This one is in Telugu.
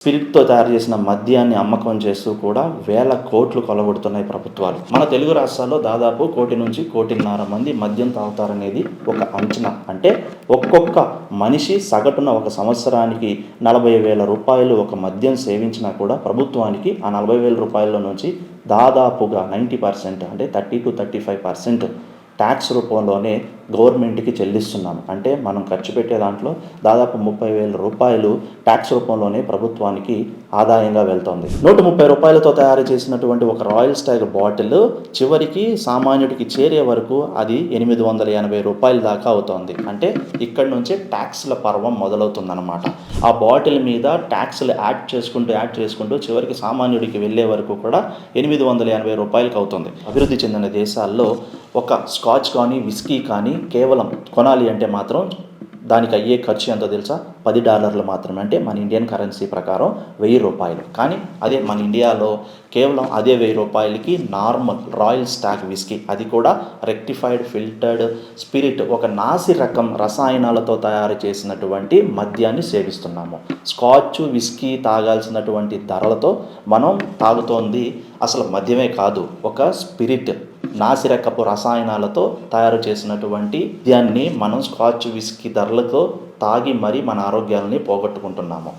స్పిరిట్‌తో తయారు చేసిన మద్యాన్ని అమ్మకం చేస్తూ కూడా వేల కోట్లు కొల్లగొడుతున్నాయి ప్రభుత్వాలు. మన తెలుగు రాష్ట్రాల్లో దాదాపు 1,00,00,000-1,50,00,000 మంది మద్యం తాగుతారనేది ఒక అంచనా. అంటే ఒక్కొక్క మనిషి సగటున ఒక సంవత్సరానికి రూ. 40,000 ఒక మద్యం సేవించినా కూడా ప్రభుత్వానికి ఆ రూ. 40,000 నుంచి దాదాపుగా 90% అంటే 30-35% ట్యాక్స్ రూపంలోనే గవర్నమెంట్‌కి చెల్లిస్తున్నాము. అంటే మనం ఖర్చు పెట్టే దాంట్లో దాదాపు రూ. 30,000 ట్యాక్స్ రూపంలోనే ప్రభుత్వానికి ఆదాయంగా వెళ్తోంది. రూ. 130తో తయారు చేసినటువంటి ఒక రాయల్ స్టాగ్ బాటిల్ చివరికి సామాన్యుడికి చేరే వరకు అది రూ. 880 దాకా అవుతోంది. అంటే ఇక్కడి నుంచే ట్యాక్స్‌ల పర్వం మొదలవుతుందన్నమాట. ఆ బాటిల్ మీద ట్యాక్స్‌లు యాడ్ చేసుకుంటూ చివరికి సామాన్యుడికి వెళ్ళే వరకు కూడా రూ. 880 అవుతుంది. అభివృద్ధి చెందిన దేశాల్లో ఒక స్కాచ్ కానీ, విస్కీ కానీ కేవలం కొనాలి అంటే మాత్రం దానికి అయ్యే ఖర్చు ఎంతో తెలుసా? $10 మాత్రమే. అంటే మన ఇండియన్ కరెన్సీ ప్రకారం రూ. 1,000. కానీ అదే మన ఇండియాలో కేవలం అదే రూ. 1,000కి నార్మల్ రాయల్ స్టాగ్ విస్కీ, అది కూడా రెక్టిఫైడ్ ఫిల్టర్డ్ స్పిరిట్, ఒక నాసి రకం రసాయనాలతో తయారు చేసినటువంటి మద్యాన్ని సేవిస్తున్నాము. స్కాచ్, విస్కీ తాగాల్సినటువంటి ధరలతో మనం తాగుతోంది అసలు మద్యమే కాదు, ఒక స్పిరిట్, నాసిరకపు రసాయనాలతో తయారు చేసినటువంటి మద్యాన్ని మనం స్కాచ్, విస్కీ ధరలతో తాగి మరీ మన ఆరోగ్యాలని పోగొట్టుకుంటున్నాము.